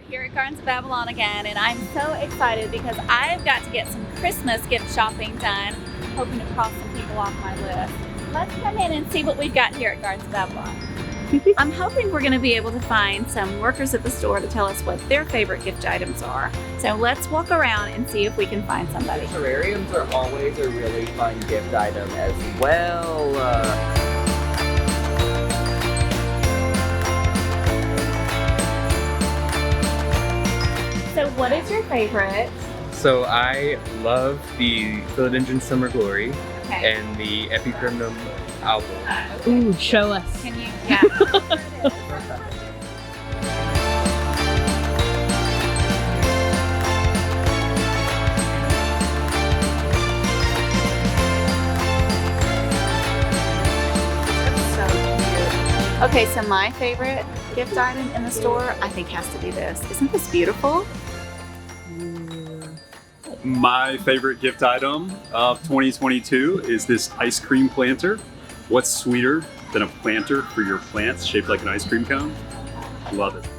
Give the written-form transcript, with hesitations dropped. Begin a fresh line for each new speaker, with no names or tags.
here at Gardens of Babylon again, and I'm so excited because I've got to get some Christmas gift shopping done. I'm hoping to cross some people off my list. Let's come in and see what we've got here at Gardens of Babylon. I'm hoping we're going to be able to find some workers at the store to tell us what their favorite gift items are. So let's walk around and see if we can find somebody.
Terrariums are always a really fun gift item as well.
So what is your favorite?
So I love the Philodendron Summer Glory
Okay.
and the Epicremnum album.
Ooh, show us.
Can you? Yeah. Okay, so my favorite gift item in the store, I think, has to be this. Isn't this beautiful?
My favorite gift item of 2022 is this ice cream planter. What's sweeter than a planter for your plants shaped like an ice cream cone? Love it.